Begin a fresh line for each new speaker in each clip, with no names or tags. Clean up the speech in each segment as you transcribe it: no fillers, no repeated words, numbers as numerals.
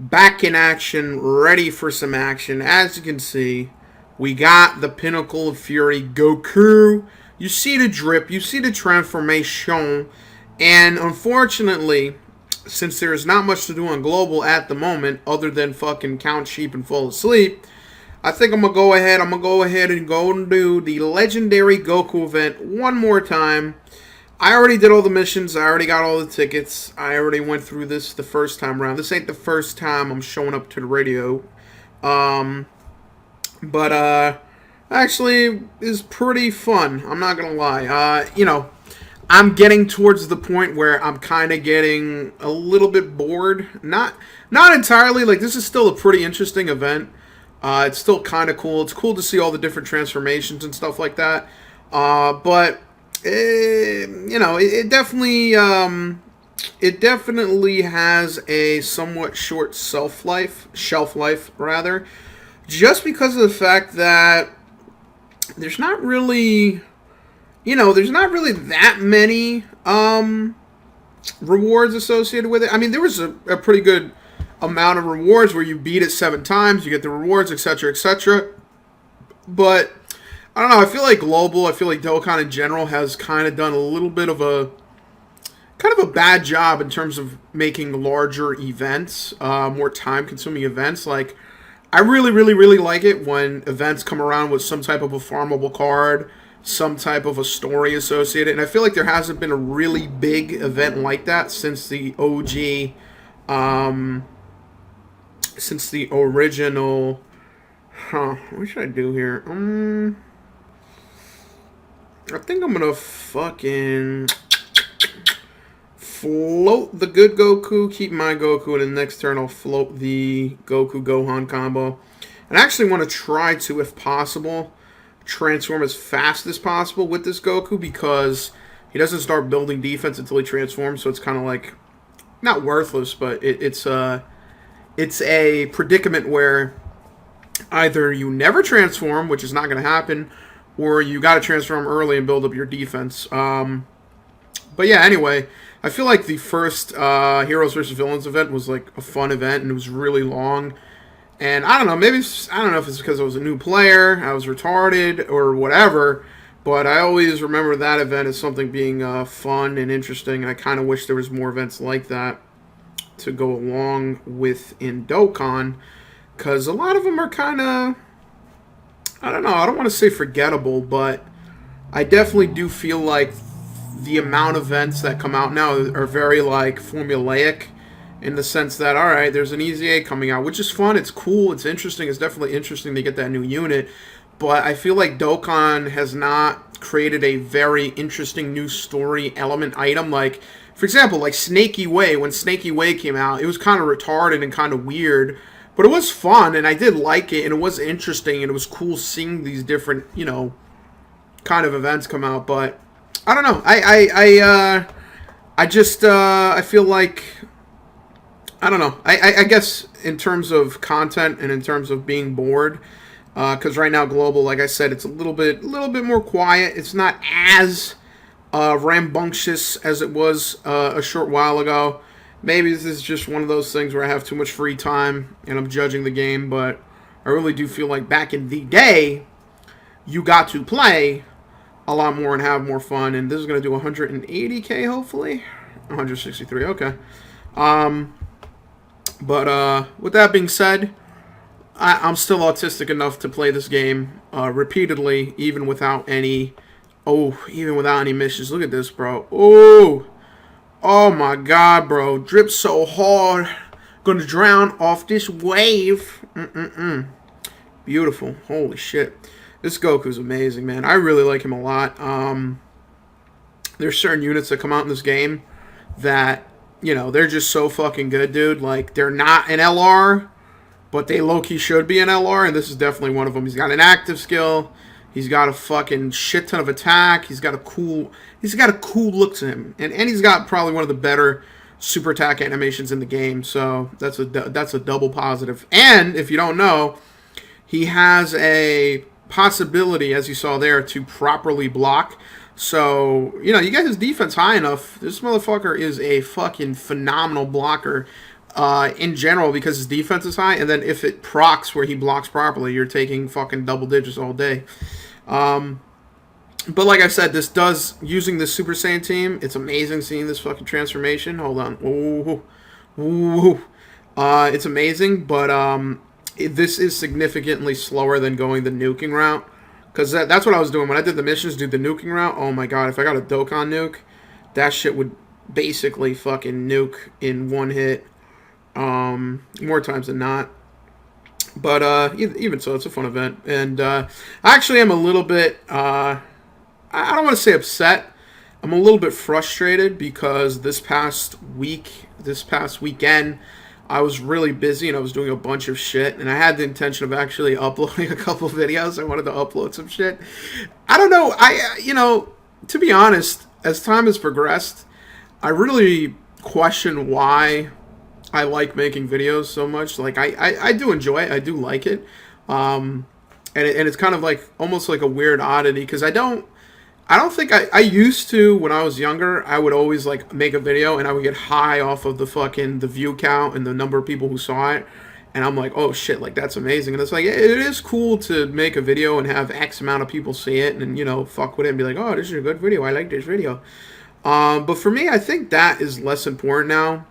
back in action, ready for some action. As you can see, we got the pinnacle of fury, Goku. You see the drip, you see the transformation, and unfortunately, since there is not much to do on Global at the moment, other than fucking count sheep and fall asleep, I think I'm gonna go ahead. And go and do the legendary Goku event one more time. I already did all the missions. I already got all the tickets. I already went through this the first time around. This ain't the first time I'm showing up to the radio. But actually is pretty fun. I'm not gonna lie. I'm getting towards the point where I'm kind of getting a little bit bored. Not entirely. Like, this is still a pretty interesting event. It's still kind of cool. It's cool to see all the different transformations and stuff like that. But it definitely has a somewhat short shelf life rather, just because of the fact that there's not really, that many rewards associated with it. I mean, there was a pretty good amount of rewards where you beat it 7 times, you get the rewards, etc., etc. But I don't know. I feel like Dokkan in general has kind of done a little bit of a bad job in terms of making larger events, more time-consuming events. Like, I really, really, really like it when events come around with some type of a farmable card, some type of a story associated. And I feel like there hasn't been a really big event like that since the OG, since the original. What should I do here? I think I'm gonna fucking float the good Goku, keep my Goku, and the next turn I'll float the Goku Gohan combo. And I actually want to try to, if possible, transform as fast as possible with this Goku, because he doesn't start building defense until he transforms, so it's kind of like, not worthless, but it's a predicament where either you never transform, which is not going to happen, or you got to transform early and build up your defense. But yeah, anyway, I feel like the first Heroes vs. Villains event was like a fun event, and it was really long. And I don't know, I don't know if it's because I was a new player, I was retarded, or whatever, but I always remember that event as something being fun and interesting, and I kind of wish there was more events like that to go along with in Dokkan, because a lot of them are kind of, I don't know, I don't want to say forgettable, but I definitely do feel like the amount of events that come out now are very, like, formulaic, in the sense that, alright, there's an Easy A coming out, which is fun, it's cool, it's interesting, it's definitely interesting to get that new unit, but I feel like Dokkan has not created a very interesting new story element item. Like, for example, like Snaky Way. When Snaky Way came out, it was kind of retarded and kind of weird, but it was fun, and I did like it, and it was interesting, and it was cool seeing these different, kind of events come out. But I don't know. I feel like, I don't know. I guess in terms of content and in terms of being bored, because right now Global, like I said, it's a little bit more quiet. It's not as rambunctious as it was a short while ago. Maybe this is just one of those things where I have too much free time and I'm judging the game, but I really do feel like back in the day, you got to play a lot more and have more fun. And this is going to do 180k, hopefully. 163, okay. But with that being said, I'm still autistic enough to play this game repeatedly, even without any missions. Look at this, bro. Oh my god, bro. Drip so hard. Gonna drown off this wave. Beautiful. Holy shit. This Goku's amazing, man. I really like him a lot. There's certain units that come out in this game that, they're just so fucking good, dude. Like, they're not an LR, but they low-key should be an LR, and this is definitely one of them. He's got an active skill. He's got a fucking shit ton of attack. He's got a cool look to him, and he's got probably one of the better super attack animations in the game. So that's a double positive. And if you don't know, he has a possibility, as you saw there, to properly block. So you get his defense high enough. This motherfucker is a fucking phenomenal blocker in general because his defense is high, and then if it procs where he blocks properly, you're taking fucking double digits all day. But like I said, this does, using this Super Saiyan team, it's amazing seeing this fucking transformation. Hold on. Ooh. Ooh. It's amazing, but this is significantly slower than going the nuking route. Because that's what I was doing. When I did the missions, do the nuking route, oh my god, if I got a Dokkan nuke, that shit would basically fucking nuke in one hit. More times than not. But even so, it's a fun event. And I actually am a little bit... I don't want to say upset. I'm a little bit frustrated because this past weekend, I was really busy and I was doing a bunch of shit. And I had the intention of actually uploading a couple of videos. I wanted to upload some shit. I don't know. To be honest, as time has progressed, I really question why I like making videos so much. Like, I do enjoy it. I do like it. And it's kind of like, almost like a weird oddity because I don't think I used to, when I was younger, I would always like make a video and I would get high off of the view count and the number of people who saw it. And I'm like, oh shit, like that's amazing. And it's like, it is cool to make a video and have X amount of people see it and, fuck with it and be like, oh, this is a good video. I like this video. But for me, I think that is less important now.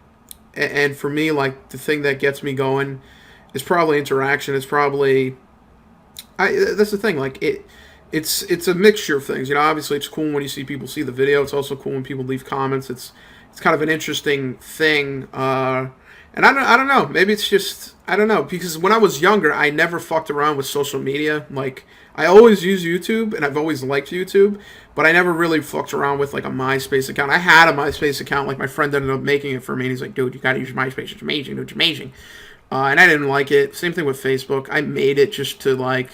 And for me, like the thing that gets me going is probably interaction. It's probably, that's the thing. Like it's a mixture of things. Obviously it's cool when you see people see the video. It's also cool when people leave comments. It's kind of an interesting thing. And I don't know. Maybe it's just, I don't know. Because when I was younger, I never fucked around with social media. Like, I always use YouTube, and I've always liked YouTube, but I never really fucked around with, like, a MySpace account. I had a MySpace account. Like, my friend ended up making it for me, and he's like, dude, you gotta use MySpace. It's amazing, dude. It's amazing. And I didn't like it. Same thing with Facebook. I made it just to, like,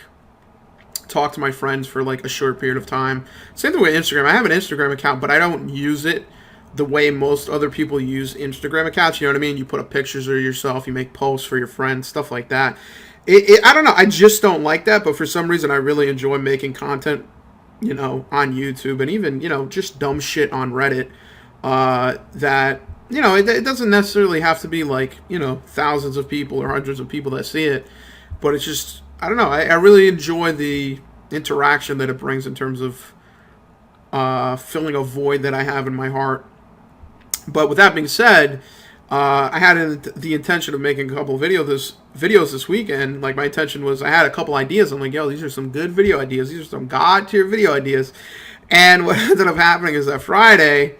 talk to my friends for, like, a short period of time. Same thing with Instagram. I have an Instagram account, but I don't use it the way most other people use Instagram accounts. You know what I mean? You put up pictures of yourself, you make posts for your friends, stuff like that. I don't know. I just don't like that, but for some reason I really enjoy making content, on YouTube and even, just dumb shit on Reddit that, it doesn't necessarily have to be like, thousands of people or hundreds of people that see it, but it's just, I don't know. I really enjoy the interaction that it brings in terms of filling a void that I have in my heart. But with that being said, I had the intention of making a couple of videos this weekend. Like, my intention was, I had a couple ideas. I'm like, yo, these are some good video ideas. These are some god-tier video ideas. And what ended up happening is that Friday,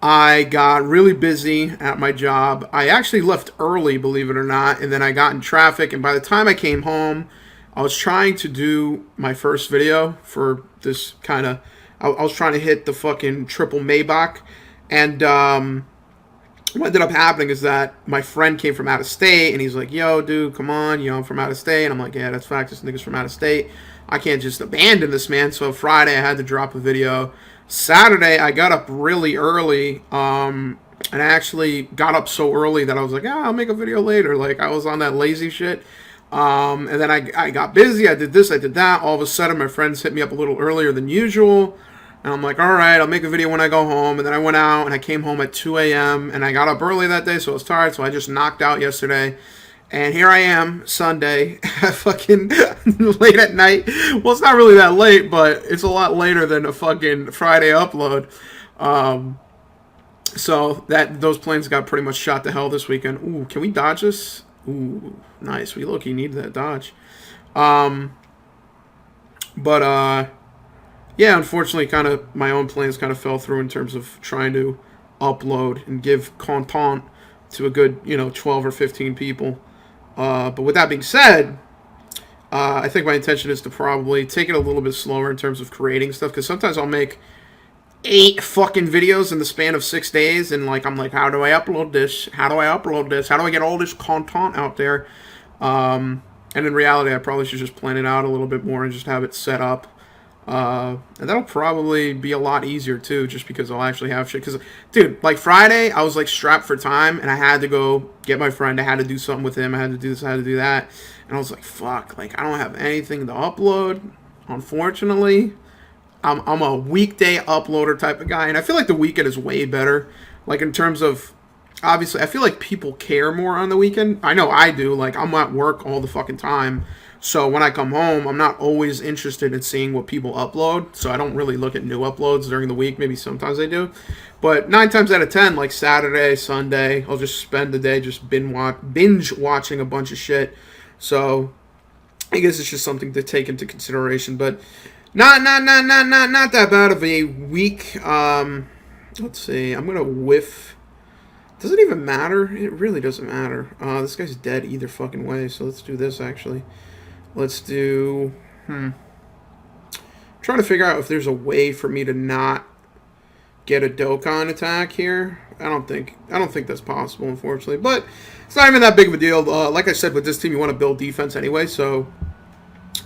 I got really busy at my job. I actually left early, believe it or not, and then I got in traffic. And by the time I came home, I was trying to do my first video for this kind of... I was trying to hit the fucking triple Maybach. And what ended up happening is that my friend came from out of state, and he's like, yo, dude, come on, I'm from out of state. And I'm like, yeah, that's fact, this nigga's from out of state. I can't just abandon this man. So Friday, I had to drop a video. Saturday, I got up really early, and I actually got up so early that I was like, I'll make a video later. Like, I was on that lazy shit. And then I got busy. I did this, I did that. All of a sudden, my friends hit me up a little earlier than usual. And I'm like, all right, I'll make a video when I go home. And then I went out, and I came home at 2 a.m. And I got up early that day, so I was tired. So I just knocked out yesterday. And here I am, Sunday, fucking late at night. Well, it's not really that late, but it's a lot later than a fucking Friday upload. So those planes got pretty much shot to hell this weekend. Ooh, can we dodge this? Ooh, nice. We look, you need that dodge. Yeah, unfortunately, kind of my own plans kind of fell through in terms of trying to upload and give content to a good, 12 or 15 people. But with that being said, I think my intention is to probably take it a little bit slower in terms of creating stuff, because sometimes I'll make 8 fucking videos in the span of 6 days, and I'm like, how do I upload this? How do I upload this? How do I get all this content out there? And in reality, I probably should just plan it out a little bit more and just have it set up. And that'll probably be a lot easier too, just because I'll actually have shit. Because, dude, like Friday, I was like strapped for time, and I had to go get my friend. I had to do something with him. I had to do this. I had to do that. And I was like, fuck, like I don't have anything to upload. Unfortunately, I'm a weekday uploader type of guy, and I feel like the weekend is way better. Like in terms of obviously, I feel like people care more on the weekend. I know I do. Like, I'm at work all the fucking time. So when I come home, I'm not always interested in seeing what people upload. So I don't really look at new uploads during the week. Maybe sometimes I do. But 9 times out of 10, like Saturday, Sunday, I'll just spend the day just binge watching a bunch of shit. So I guess it's just something to take into consideration. But not that bad of a week. Let's see. I'm going to whiff. Does it even matter? It really doesn't matter. This guy's dead either fucking way, so let's do this, actually. Let's do... trying to figure out if there's a way for me to not get a Dokkan attack here. I don't think that's possible, unfortunately. But it's not even that big of a deal. Like I said, with this team, you want to build defense anyway, so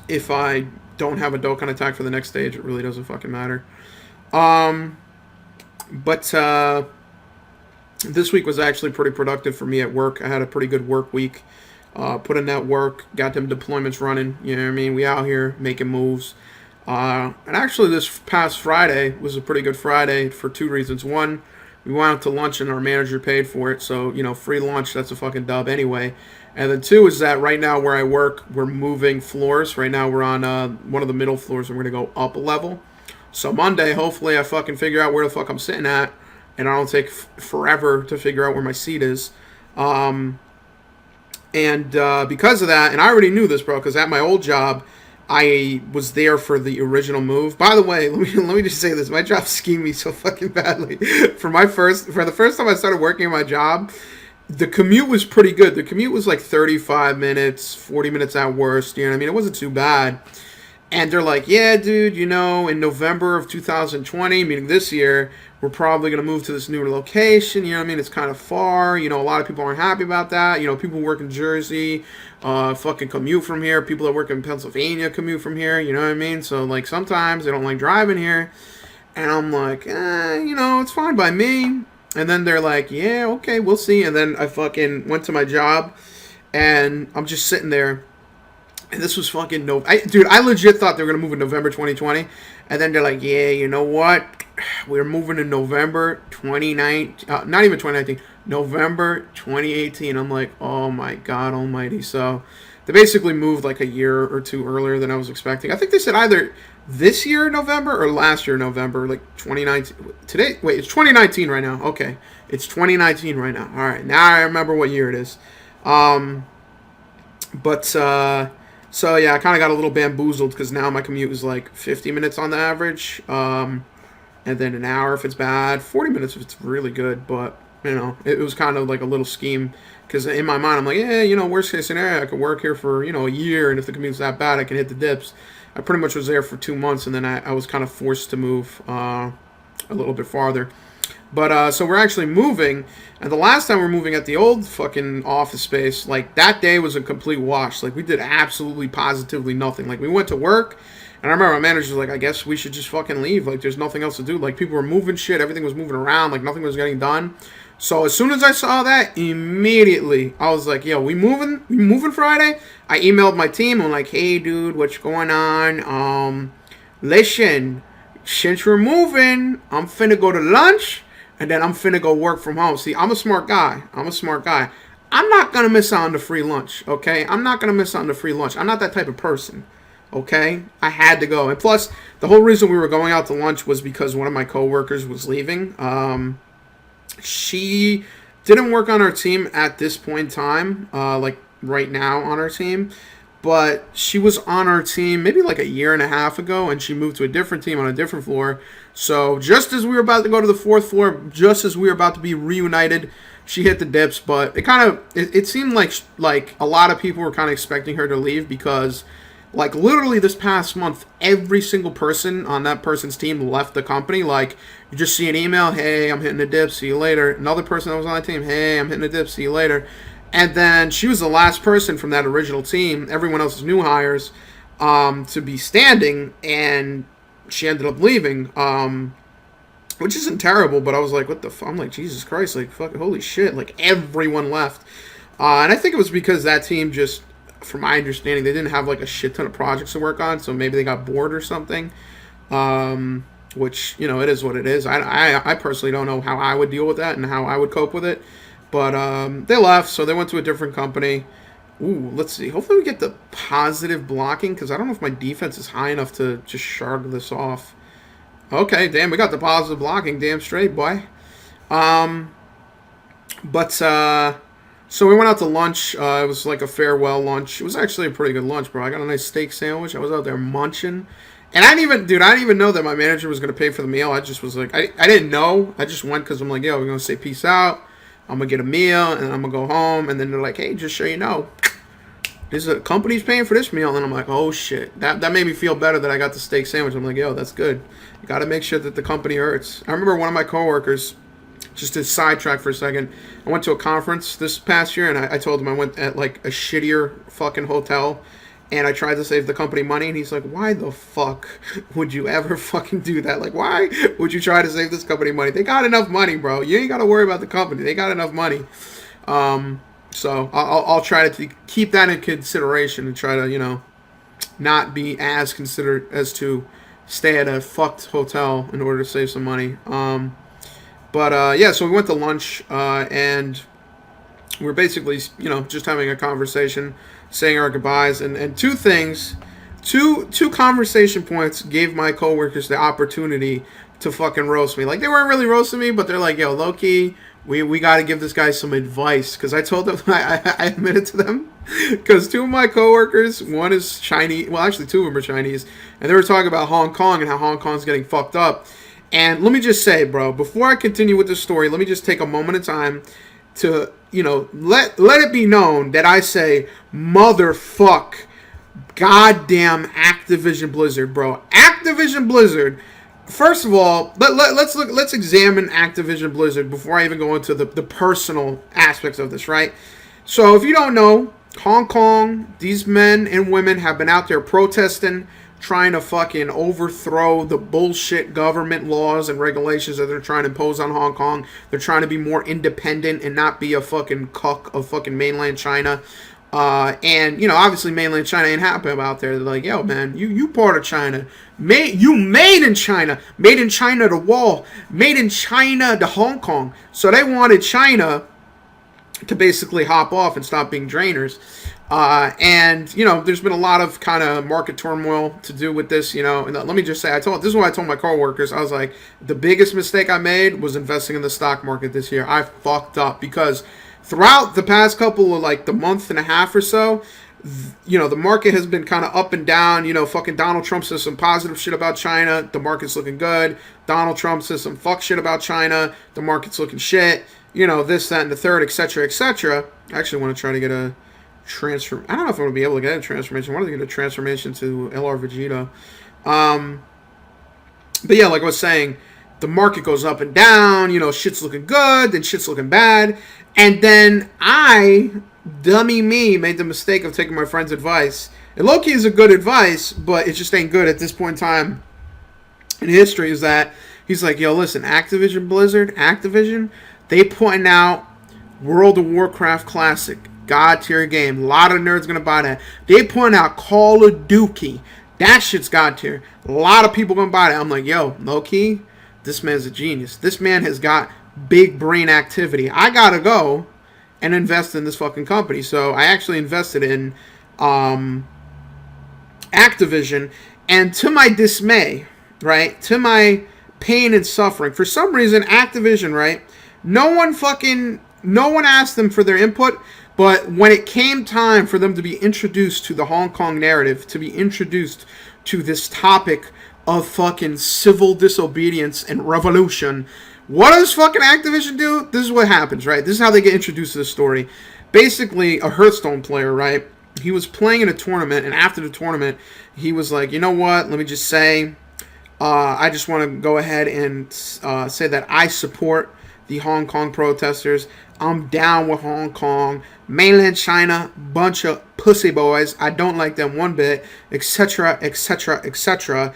if I don't have a Dokkan attack for the next stage, it really doesn't fucking matter. This week was actually pretty productive for me at work. I had a pretty good work week. Put in that work, got them deployments running. You know what I mean? We out here making moves. And actually, this past Friday was a pretty good Friday for 2 reasons. One, we went out to lunch and our manager paid for it. So, free lunch, that's a fucking dub anyway. And then 2 is that right now where I work, we're moving floors. Right now we're on one of the middle floors and we're going to go up a level. So Monday, hopefully I fucking figure out where the fuck I'm sitting at. And I don't take forever to figure out where my seat is. Because of that, and I already knew this, bro, because at my old job, I was there for the original move. By the way, let me just say this. My job schemed me so fucking badly. For the first time I started working at my job, the commute was pretty good. The commute was like 35 minutes, 40 minutes at worst. You know what I mean? It wasn't too bad. And they're like, yeah, dude, in November of 2020, meaning this year, we're probably going to move to this new location. You know what I mean? It's kind of far. A lot of people aren't happy about that. People who work in Jersey fucking commute from here. People that work in Pennsylvania commute from here. You know what I mean? So, like, sometimes they don't like driving here. And I'm like, it's fine by me. And then they're like, yeah, okay, we'll see. And then I fucking went to my job, and I'm just sitting there. And this was fucking dude, I legit thought they were going to move in November 2020. And then they're like, yeah, you know what? We're moving in November 2019. Not even 2019. November 2018. I'm like, oh my God almighty. So they basically moved like a year or 2 earlier than I was expecting. I think they said either this year November or last year November, like 2019. It's 2019 right now. Okay. It's 2019 right now. All right. Now I remember what year it is. So, yeah, I kind of got a little bamboozled because now my commute is like 50 minutes on the average, and then an hour if it's bad, 40 minutes if it's really good, but, it was kind of like a little scheme because in my mind I'm like, yeah, worst case scenario, I could work here for, a year, and if the commute's that bad, I can hit the dips. I pretty much was there for 2 months, and then I was kind of forced to move a little bit farther. But, so we're actually moving, and the last time we were moving at the old fucking office space, like, that day was a complete wash. Like, we did absolutely, positively nothing. Like, we went to work, and I remember my manager was like, I guess we should just fucking leave. Like, there's nothing else to do. Like, people were moving shit, everything was moving around, like, nothing was getting done. So, as soon as I saw that, immediately, I was like, yo, we moving Friday? I emailed my team, I'm like, hey, dude, what's going on? Listen, since we're moving, I'm finna go to lunch, and then I'm finna go work from home. See, I'm a smart guy. I'm not going to miss out on the free lunch, okay? I'm not going to miss out on the free lunch. I'm not that type of person, okay? I had to go. And plus, the whole reason we were going out to lunch was because one of my coworkers was leaving. She didn't work on our team at this point in time, like right now on our team. But she was on our team maybe like a year and a half ago, and she moved to a different team on a different floor. So just as we were about to go to the 4th floor, just as we were about to be reunited, she hit the dips. But it seemed like a lot of people were kind of expecting her to leave because, like, literally this past month, every single person on that person's team left the company. Like, you just see an email, hey, I'm hitting the dip, see you later. Another person that was on the team, hey, I'm hitting the dip, see you later. And then she was the last person from that original team, everyone else is new hires, to be standing, and she ended up leaving, which isn't terrible, but I was like, what the fuck? I'm like, Jesus Christ, like, fuck, holy shit, like, everyone left. And I think it was because that team just, from my understanding, they didn't have, like, a shit ton of projects to work on, so maybe they got bored or something, which, it is what it is. I personally don't know how I would deal with that and how I would cope with it. But they left, so they went to a different company. Ooh, let's see. Hopefully we get the positive blocking, because I don't know if my defense is high enough to just shrug this off. Okay, damn, we got the positive blocking. Damn straight, boy. But so we went out to lunch. It was like a farewell lunch. It was actually a pretty good lunch, bro. I got a nice steak sandwich. I was out there munching. And I didn't even know that my manager was going to pay for the meal. I just was like, I didn't know. I just went because I'm like, yo, we're going to say peace out. I'm going to get a meal, and I'm going to go home. And then they're like, hey, just so you know, this is a company's paying for this meal. And I'm like, oh, shit. That made me feel better that I got the steak sandwich. I'm like, yo, that's good. You got to make sure that the company hurts. I remember one of my coworkers, just to sidetrack for a second, I went to a conference this past year, and I told him I went at like a shittier fucking hotel, and I tried to save the company money, and he's like, why the fuck would you ever fucking do that? Like, why would you try to save this company money? They got enough money, bro. You ain't got to worry about the company. They got enough money. So I'll try to keep that in consideration and try to, not be as considerate as to stay at a fucked hotel in order to save some money. So we went to lunch, and we were basically, just having a conversation, saying our goodbyes, and two conversation points gave my coworkers the opportunity to fucking roast me. Like, they weren't really roasting me, but they're like, yo, low-key, we got to give this guy some advice, because I told them, I admitted to them, because two of my coworkers, one is Chinese, well, actually two of them are Chinese, and they were talking about Hong Kong and how Hong Kong's getting fucked up. And let me just say, bro, before I continue with this story, let me just take a moment of time to, let it be known that I say, motherfuck, goddamn Activision Blizzard, bro. Activision Blizzard. First of all, let's examine Activision Blizzard before I even go into the personal aspects of this, right? So if you don't know, Hong Kong, these men and women have been out there protesting, trying to fucking overthrow the bullshit government laws and regulations that they're trying to impose on Hong Kong. They're trying to be more independent and not be a fucking cuck of fucking mainland China. Obviously mainland China ain't happy about there. They're like, yo, man, you part of China. Made in China. Made in China to wall. Made in China to Hong Kong. So they wanted China to basically hop off and stop being drainers. There's been a lot of kind of market turmoil to do with this, and let me just say, this is what I told my coworkers. I was like, the biggest mistake I made was investing in the stock market this year. I fucked up because throughout the past couple of like the month and a half or so, the market has been kind of up and down. Fucking Donald Trump says some positive shit about China. The market's looking good. Donald Trump says some fuck shit about China. The market's looking shit. This, that, and the third, etc., etc. I actually want to try to get a transform. I don't know if I'm going to be able to get a transformation. I want to get a transformation to LR Vegeta. But yeah, like I was saying, the market goes up and down. Shit's looking good, then shit's looking bad. And then I, dummy me, made the mistake of taking my friend's advice. And low-key is a good advice, but it just ain't good at this point in time in history. Is that he's like, yo, listen, Activision, they point out World of Warcraft Classic. God tier game. A lot of nerds gonna buy that. They point out Call of Duty. That shit's God tier. A lot of people gonna buy that. I'm like, yo, low key, this man's a genius. This man has got big brain activity. I gotta go and invest in this fucking company. So I actually invested in Activision, and to my dismay, right, to my pain and suffering, for some reason, Activision, right, no one asked them for their input. But when it came time for them to be introduced to the Hong Kong narrative, to be introduced to this topic of fucking civil disobedience and revolution, what does fucking Activision do? This is what happens, right? This is how they get introduced to the story. Basically, a Hearthstone player, right? He was playing in a tournament, and after the tournament, he was like, you know what? Let me just say, I just want to go ahead and say that I support the Hong Kong protesters. I'm down with Hong Kong. Mainland China, bunch of pussy boys. I don't like them one bit, etc., etc., etc.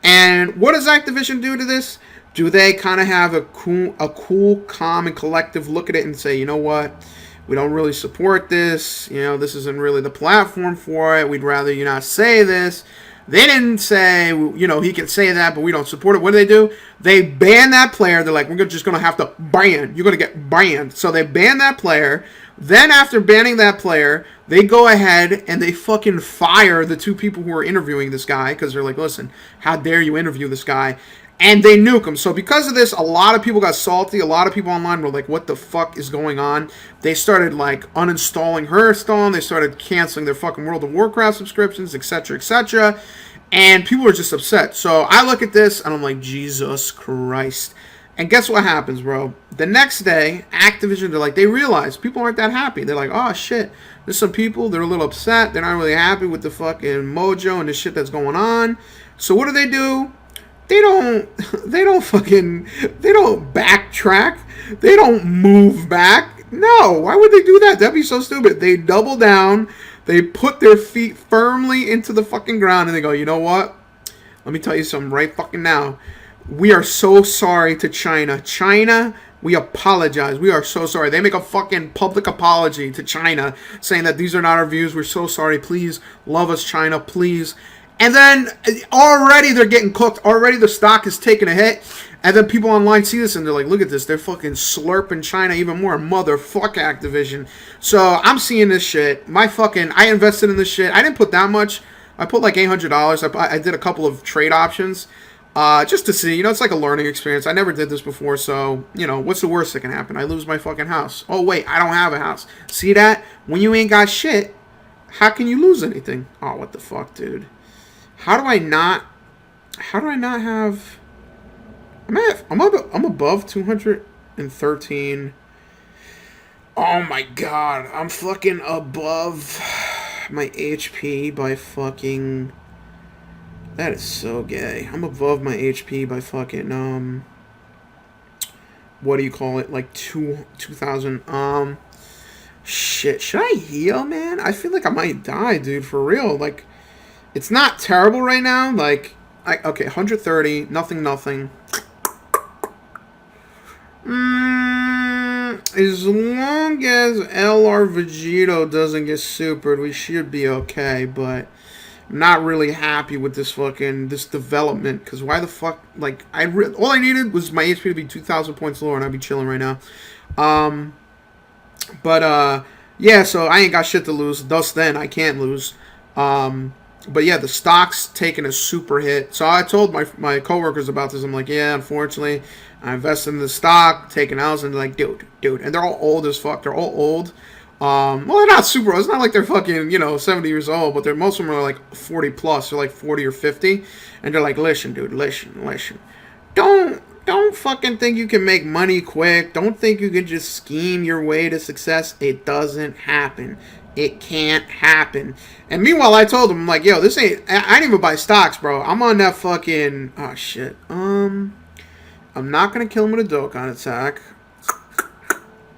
And what does Activision do to this? Do they kind of have a cool, calm, and collective look at it and say, you know what? We don't really support this. This isn't really the platform for it. We'd rather you not say this. They didn't say, you know, he can say that, but we don't support it. What do? They ban that player. They're like, we're just going to have to ban. You're going to get banned. So they ban that player. Then after banning that player, they go ahead and they fucking fire the 2 people who were interviewing this guy because they're like, listen, how dare you interview this guy? And they nuke him. So because of this, a lot of people got salty. A lot of people online were like, what the fuck is going on? They started like uninstalling Hearthstone. They started canceling their fucking World of Warcraft subscriptions, etc., etc. And people are just upset. So I look at this and I'm like, Jesus Christ. And guess what happens, bro? The next day, Activision, they're like, they realize people aren't that happy. They're like, oh shit, there's some people, they're a little upset. They're not really happy with the fucking mojo and the shit that's going on. So what do? They don't backtrack. They don't move back. No, why would they do that? That'd be so stupid. They double down. They put their feet firmly into the fucking ground and they go, you know what? Let me tell you something right fucking now. We are so sorry to China. China, we apologize. We are so sorry. They make a fucking public apology to China saying that these are not our views. We're so sorry. Please love us, China. Please. And then already they're getting cooked. Already the stock is taking a hit. And then people online see this and they're like, look at this. They're fucking slurping China even more. Motherfuck Activision. So I'm seeing this shit. I invested in this shit. I didn't put that much. I put like $800. I did a couple of trade options. Just to see. You know, it's like a learning experience. I never did this before. So, you know, what's the worst that can happen? I lose my fucking house. Oh, wait. I don't have a house. See that? When you ain't got shit, how can you lose anything? Oh, what the fuck, dude? How do I not have... I'm above 213. Oh my god. I'm fucking above my HP by fucking... That is so gay. I'm above my HP by fucking, what do you call it? Like 2,000, shit. Should I heal, man? I feel like I might die, dude, for real. Like... It's not terrible right now. Like, okay, 130, nothing. As long as LR Vegito doesn't get supered, we should be okay. But I'm not really happy with this development. Because why the fuck, like, all I needed was my HP to be 2,000 points lower and I'd be chilling right now. Yeah, so I ain't got shit to lose. Thus then, I can't lose. But yeah, the stock's taking a super hit. So I told my coworkers about this. I'm like, yeah, unfortunately, I invested in the stock, taking L's, and they're like, dude. And they're all old as fuck. They're all old. Well, they're not super old. It's not like they're fucking, 70 years old, but most of them are like 40 plus. They're like 40 or 50. And they're like, listen, dude, listen. Don't fucking think you can make money quick. Don't think you can just scheme your way to success. It doesn't happen. It can't happen. And meanwhile, I told him, I'm like, yo, this ain't... I didn't even buy stocks, bro. I'm on that fucking... Oh, shit. I'm not going to kill him with a Dokkan attack.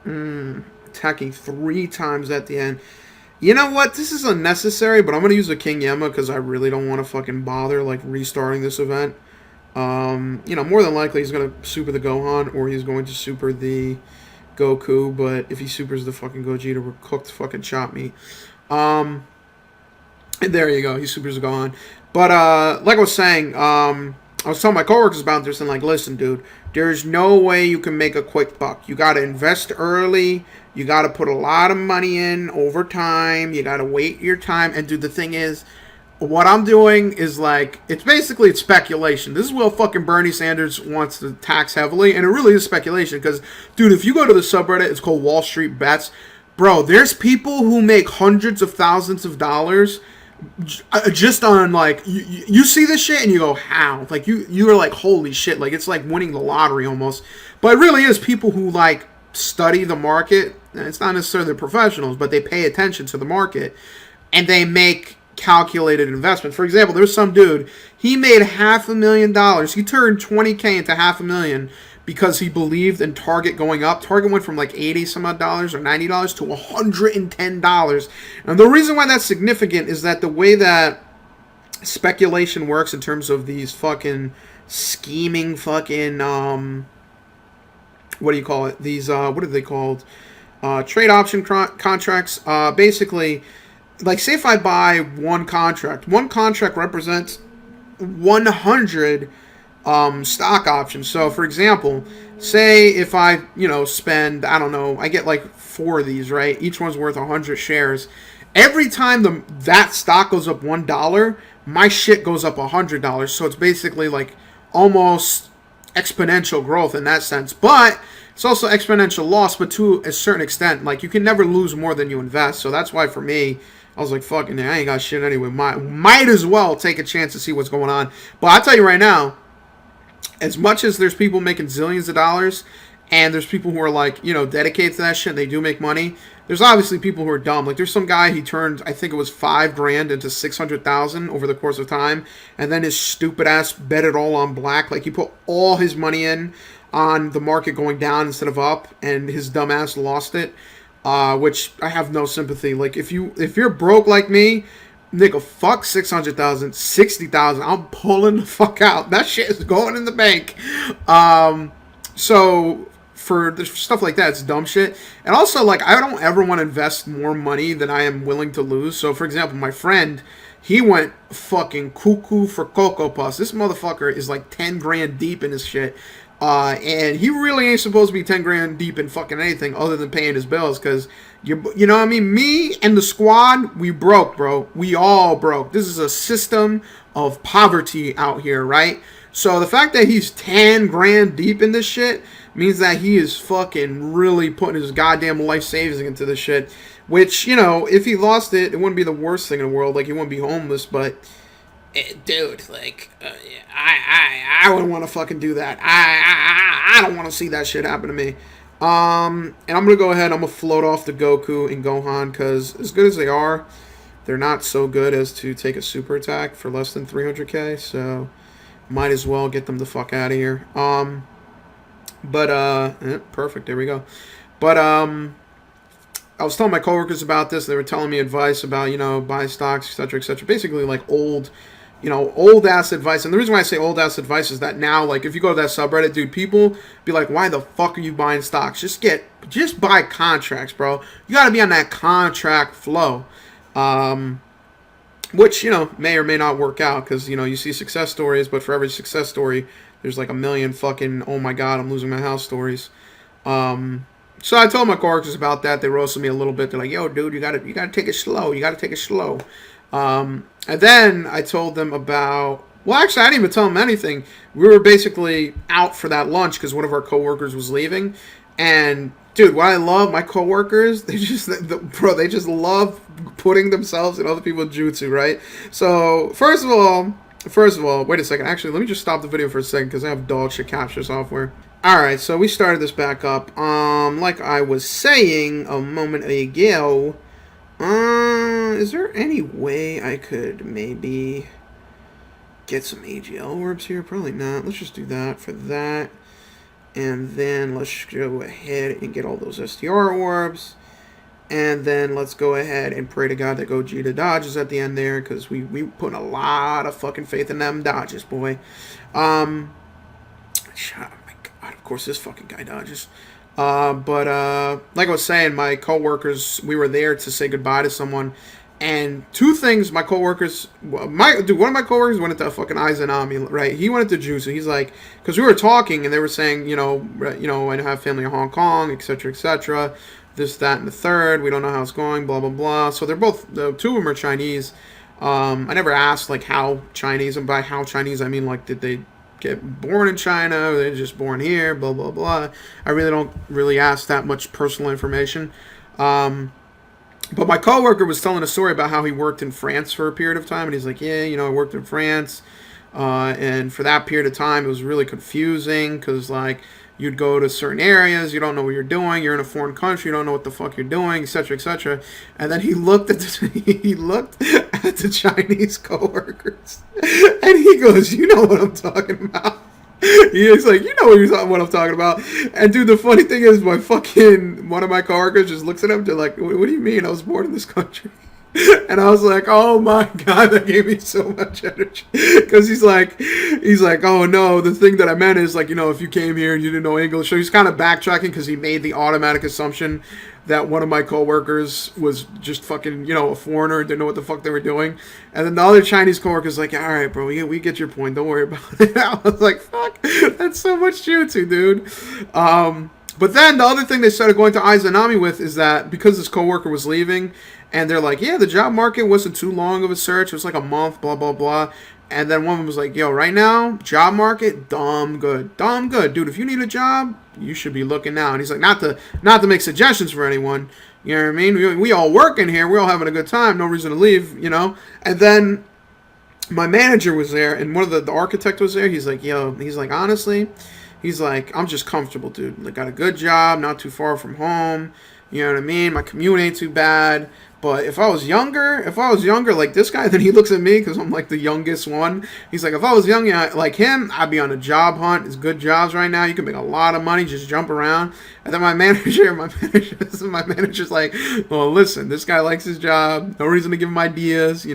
Attacking 3 times at the end. You know what? This is unnecessary, but I'm going to use a King Yemma because I really don't want to fucking bother, like, restarting this event. More than likely he's going to super the Gohan or he's going to super the Goku, but if he supers the fucking Gogeta, we're cooked fucking chop meat. And there you go, he supers the Gohan. But, like I was saying, I was telling my coworkers about this and like, listen, dude, there's no way you can make a quick buck. You got to invest early. You got to put a lot of money in over time. You got to wait your time. And, dude, the thing is, what I'm doing is like, it's speculation. This is what fucking Bernie Sanders wants to tax heavily, and it really is speculation because, dude, if you go to the subreddit, it's called Wall Street Bets. Bro, there's people who make hundreds of thousands of dollars just on, like, you see this shit and you go, how? Like, you're like, holy shit. Like, it's like winning the lottery almost. But it really is people who, like, study the market. And it's not necessarily the professionals, but they pay attention to the market, and they make calculated investment. For example, there's some dude, he made $500,000. He turned $20K into $500,000 because he believed in Target going up. Target went from like $80 some odd dollars or $90 to $110. And the reason why that's significant is that the way that speculation works in terms of these fucking scheming fucking what do you call it? These what are they called? Trade option contracts. Basically, like, say if I buy one contract represents 100 stock options. So, for example, say if I, spend, I don't know, I get like 4 of these, right? Each one's worth 100 shares. Every time that stock goes up $1, my shit goes up $100. So it's basically like almost exponential growth in that sense. But it's also exponential loss, but to a certain extent. Like, you can never lose more than you invest. So that's why for me, I was like, fucking, I ain't got shit anyway. Might as well take a chance to see what's going on. But I'll tell you right now, as much as there's people making zillions of dollars, and there's people who are like, dedicated to that shit, and they do make money, there's obviously people who are dumb. Like, there's some guy, he turned, I think it was $5,000 into 600,000 over the course of time, and then his stupid ass bet it all on black. Like, he put all his money in on the market going down instead of up, and his dumb ass lost it. Which I have no sympathy. Like, if you're broke like me, nigga, fuck 600,000, 60,000. I'm pulling the fuck out. That shit is going in the bank. So for stuff like that, it's dumb shit. And also, like, I don't ever want to invest more money than I am willing to lose. So, for example, my friend, he went fucking cuckoo for Cocoa Puffs. This motherfucker is like 10 grand deep in this shit. And he really ain't supposed to be 10 grand deep in fucking anything other than paying his bills, because you know what I mean? Me and the squad, we broke, bro. We all broke. This is a system of poverty out here, right? So the fact that he's 10 grand deep in this shit means that he is fucking really putting his goddamn life savings into this shit, which, if he lost it, it wouldn't be the worst thing in the world. Like, he wouldn't be homeless, but dude, like, I wouldn't want to fucking do that. I don't want to see that shit happen to me. And I'm gonna go ahead. I'm gonna float off the Goku and Gohan, because as good as they are, they're not so good as to take a super attack for less than 300k. So might as well get them the fuck out of here. Perfect. There we go. But I was telling my coworkers about this. They were telling me advice about, buy stocks, etc., etc. Basically, like old ass advice. And the reason why I say old ass advice is that now, like, if you go to that subreddit, dude, people be like, why the fuck are you buying stocks? Just buy contracts, bro. You got to be on that contract flow. Which, may or may not work out, because, you see success stories, but for every success story, there's like a million fucking, oh my god, I'm losing my house stories. So I told my coworkers about that. They roasted me a little bit. They're like, yo, dude, you gotta take it slow. You gotta take it slow. And then I told them about, well, actually, I didn't even tell them anything. We were basically out for that lunch because one of our coworkers was leaving. And, dude, what I love, my coworkers, they just love putting themselves in other people's jutsu, right? So, first of all, wait a second. Actually, let me just stop the video for a second because I have dog shit capture software. Alright, so we started this back up. Like I was saying a moment ago, is there any way I could maybe get some AGL orbs here? Probably not. Let's just do that for that. And then let's go ahead and get all those STR orbs. And then let's go ahead and pray to God that Gogeta dodges at the end there, because we put a lot of fucking faith in them dodges, boy. Of course, this fucking guy dodges. Like I was saying, my coworkers, we were there to say goodbye to someone, and two things. My coworkers, one of my coworkers went into fucking Izanami, right? He went into Jutsu. He's like, because we were talking, and they were saying, I have family in Hong Kong, etc., etc. This, that, and the third. We don't know how it's going. Blah blah blah. So they're both, the two of them are Chinese. I never asked like how Chinese, and by how Chinese I mean like did they get born in China, or they're just born here, blah blah blah. I really don't ask that much personal information. But my coworker was telling a story about how he worked in France for a period of time, and he's like, yeah, I worked in France, and for that period of time, it was really confusing, because like you'd go to certain areas, you don't know what you're doing, you're in a foreign country, you don't know what the fuck you're doing, etc., etc. And then he looked at the Chinese coworkers, and he goes, you know what I'm talking about. He's like, you know what I'm talking about. And dude, the funny thing is, one of my coworkers just looks at him, they're like, what do you mean? I was born in this country. And I was like, oh my god, that gave me so much energy. Because he's like, oh no, the thing that I meant is like, if you came here and you didn't know English. So he's kind of backtracking because he made the automatic assumption that one of my coworkers was just fucking, a foreigner, didn't know what the fuck they were doing. And then the other Chinese coworker's like, all right, bro, we get your point. Don't worry about it. I was like, fuck, that's so much jutsu, dude. But then the other thing they started going to Izanami with is that because this coworker was leaving, and they're like, yeah, the job market wasn't too long of a search. It was like a month, blah, blah, blah. And then one of them was like, yo, right now, job market, dumb good. Dumb good. Dude, if you need a job, you should be looking now. And he's like, not to make suggestions for anyone. You know what I mean? We all work in here. We're all having a good time. No reason to leave, And then my manager was there, and one of the architect was there. He's like, honestly, he's like, I'm just comfortable, dude. Like, got a good job, not too far from home. You know what I mean? My commute ain't too bad. But if I was younger, like this guy, then he looks at me because I'm like the youngest one. He's like, if I was young like him, I'd be on a job hunt. It's good jobs right now. You can make a lot of money, just jump around. And then my manager's like, well, listen, this guy likes his job. No reason to give him ideas.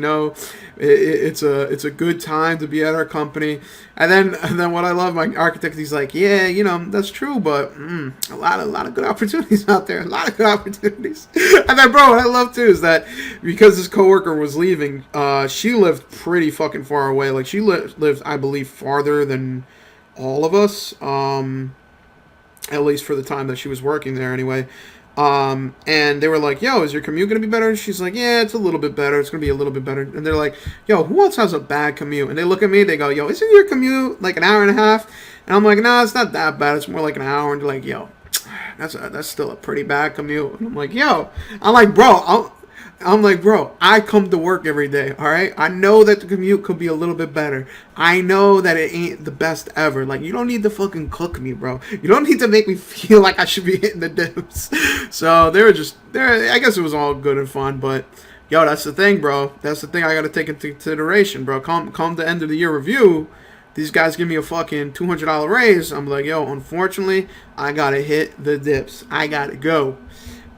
It's a good time to be at our company. And then what I love, my architect, he's like, yeah, that's true, but a lot of good opportunities out there. A lot of good opportunities. And then, bro, what I love too is that because this coworker was leaving, she lived pretty fucking far away. Like she lived, I believe, farther than all of us. At least for the time that she was working there, anyway. And they were like, yo, is your commute going to be better? And she's like, yeah, it's a little bit better. It's going to be a little bit better. And they're like, yo, who else has a bad commute? And they look at me, they go, yo, isn't your commute like an hour and a half? And I'm like, nah, it's not that bad. It's more like an hour. And they're like, yo, that's still a pretty bad commute. And I'm like, bro, I come to work every day, all right? I know that the commute could be a little bit better. I know that it ain't the best ever. Like, you don't need to fucking cook me, bro. You don't need to make me feel like I should be hitting the dips. So they were just there. I guess it was all good and fun, but yo, that's the thing, bro. That's the thing I got to take into consideration, bro. Come the end of the year review, these guys give me a fucking $200 raise. I'm like, yo, unfortunately, I got to hit the dips. I got to go.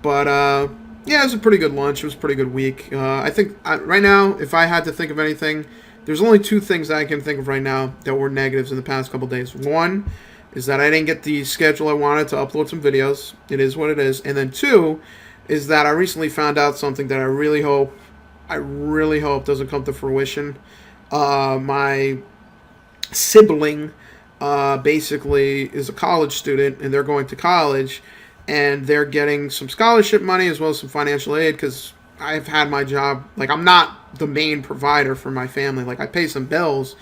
But, yeah, it was a pretty good lunch. It was a pretty good week. I think right now, if I had to think of anything, there's only two things that I can think of right now that were negatives in the past couple days. One is that I didn't get the schedule I wanted to upload some videos. It is what it is. And then two is that I recently found out something that I really hope doesn't come to fruition. My sibling basically is a college student, and they're going to college. And they're getting some scholarship money as well as some financial aid because I've had my job. Like, I'm not the main provider for my family. Like, I pay some bills,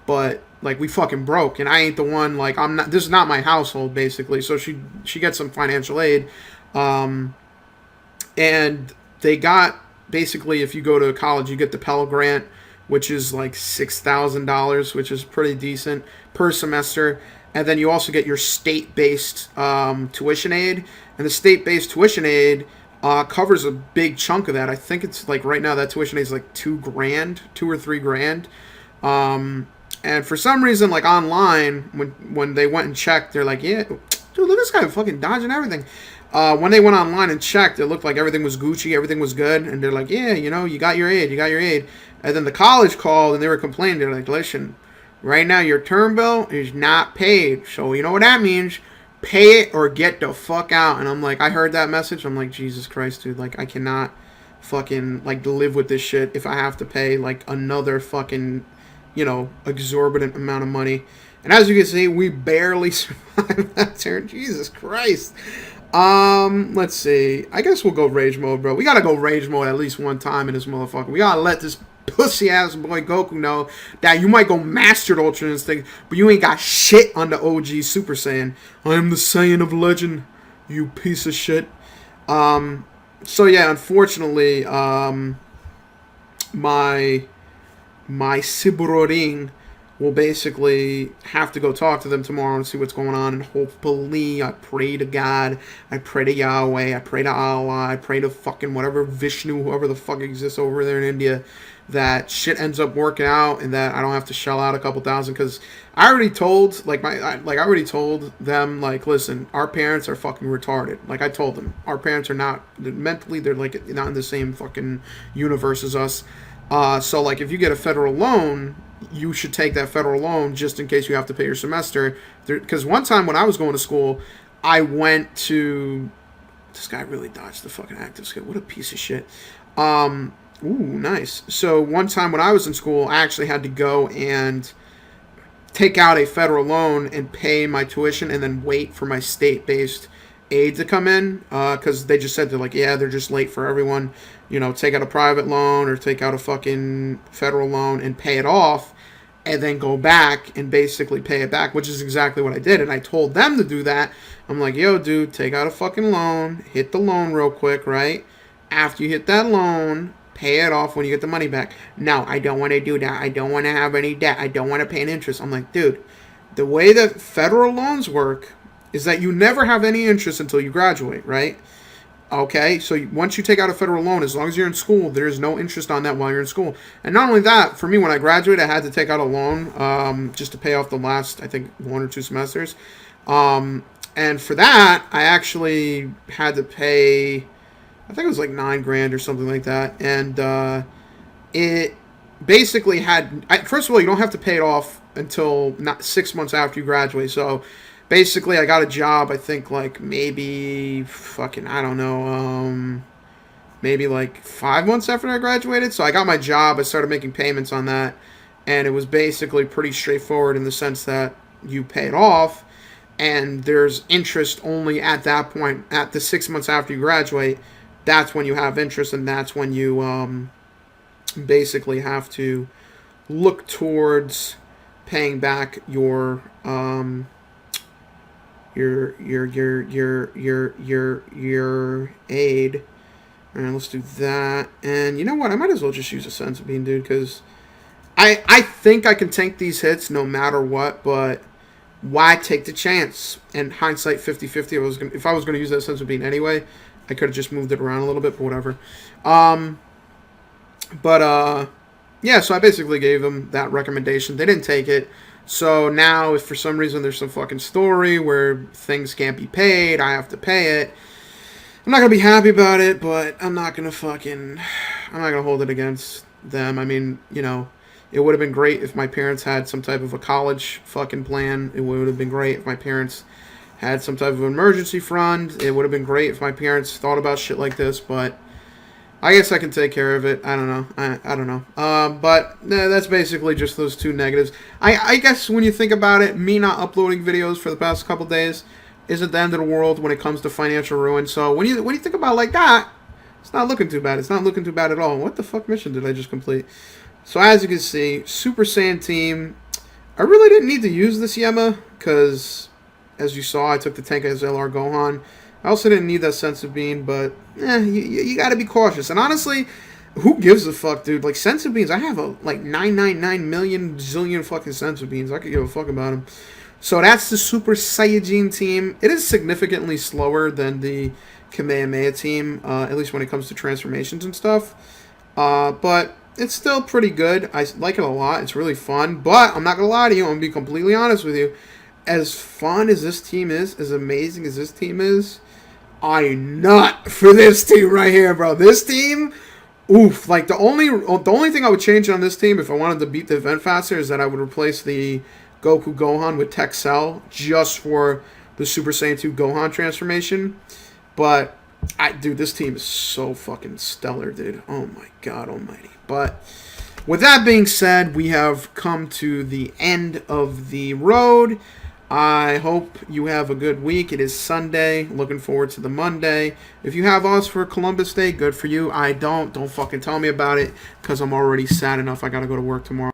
but, like, we fucking broke. And I ain't the one, like, this is not my household, basically. So she gets some financial aid. And they got, basically, if you go to college, you get the Pell Grant, which is, like, $6,000, which is pretty decent per semester. And then you also get your state-based tuition aid. And the state-based tuition aid covers a big chunk of that. I think it's like right now that tuition aid is like $2,000, $2 or $3,000. And for some reason, like online, when they went and checked, they're like, yeah, dude, look at this guy fucking dodging everything. When they went online and checked, it looked like everything was Gucci, everything was good. And they're like, yeah, you got your aid, And then the college called and they were complaining. They're like, listen, right now, your term bill is not paid. So, you know what that means? Pay it or get the fuck out. And I'm like, I heard that message. I'm like, Jesus Christ, dude. Like, I cannot fucking, like, live with this shit if I have to pay, like, another fucking, exorbitant amount of money. And as you can see, we barely survived that turn. Jesus Christ. Let's see. I guess we'll go rage mode, bro. We gotta go rage mode at least one time in this motherfucker. We gotta let this pussy ass boy Goku know that you might go mastered Ultra Instinct, but you ain't got shit on the OG Super Saiyan. I am the Saiyan of legend, you piece of shit. So yeah, unfortunately, my sibling will basically have to go talk to them tomorrow and see what's going on, and hopefully, I pray to God, I pray to Yahweh, I pray to Allah, I pray to fucking whatever Vishnu, whoever the fuck exists over there in India, that shit ends up working out and that I don't have to shell out a couple thousand, because I already told, I already told them, like, listen, our parents are fucking retarded. Like, I told them, our parents are not, mentally, they're, like, not in the same fucking universe as us. So, like, if you get a federal loan, you should take that federal loan just in case you have to pay your semester. Because one time when I was going to school, I went to this guy really dodged the fucking active skill. What a piece of shit. Ooh, nice. So one time when I was in school, I actually had to go and take out a federal loan and pay my tuition and then wait for my state-based aid to come in, because they just said, they're like, yeah, they're just late for everyone. You know, take out a private loan or take out a fucking federal loan and pay it off, and then go back and basically pay it back, which is exactly what I did. And I told them to do that. I'm like, yo, dude, take out a fucking loan, hit the loan real quick, right? After you hit that loan, pay it off when you get the money back. No, I don't want to do that. I don't want to have any debt. I don't want to pay an interest. I'm like, dude, the way that federal loans work is that you never have any interest until you graduate, right? Okay, so once you take out a federal loan, as long as you're in school, there's no interest on that while you're in school. And not only that, for me, when I graduated, I had to take out a loan just to pay off the last, I think, 1 or 2 semesters. And for that, I actually had to pay, I think it was like $9,000 or something like that. And it basically had, first of all, you don't have to pay it off until not 6 months after you graduate. So basically, I got a job, I think, like, maybe fucking, I don't know, maybe like 5 months after I graduated. So I got my job, I started making payments on that, and it was basically pretty straightforward in the sense that you pay it off, and there's interest only at that point, at the 6 months after you graduate. That's when you have interest, and that's when you basically have to look towards paying back your aid. Alright, let's do that. And you know what? I might as well just use a sense bean, dude, because I think I can tank these hits no matter what, but why take the chance? And hindsight 50-50, if I was gonna use that sense bean anyway, I could have just moved it around a little bit, but whatever. Yeah, so I basically gave them that recommendation. They didn't take it. So now, if for some reason there's some fucking story where things can't be paid, I have to pay it, I'm not going to be happy about it, but I'm not going to hold it against them. I mean, you know, it would have been great if my parents had some type of a college fucking plan. It would have been great if my parents had some type of emergency fund. It would have been great if my parents thought about shit like this, but I guess I can take care of it. I don't know. I don't know. But that's basically just those 2 negatives. I guess when you think about it, me not uploading videos for the past couple days isn't the end of the world when it comes to financial ruin. So when you think about it like that, it's not looking too bad. It's not looking too bad at all. What the fuck mission did I just complete? So as you can see, Super Saiyan team. I really didn't need to use this Yema because, as you saw, I took the tank as LR Gohan. I also didn't need that sensitive bean, but you got to be cautious. And honestly, who gives a fuck, dude? Like, sensitive beans, I have like 999 million zillion fucking sensitive beans. I could give a fuck about them. So that's the Super Saiyajin team. It is significantly slower than the Kamehameha team, at least when it comes to transformations and stuff. But it's still pretty good. I like it a lot. It's really fun. But I'm not going to lie to you. I'm going to be completely honest with you. As fun as this team is, as amazing as this team is, I nut for this team right here, bro. This team, oof. Like, the only thing I would change on this team if I wanted to beat the event faster is that I would replace the Goku Gohan with Tech Cell just for the Super Saiyan 2 Gohan transformation. But, dude, this team is so fucking stellar, dude. Oh, my God almighty. But with that being said, we have come to the end of the road. I hope you have a good week. It is Sunday. Looking forward to the Monday. If you have us for Columbus Day, good for you. I don't fucking tell me about it because I'm already sad enough. I got to go to work tomorrow.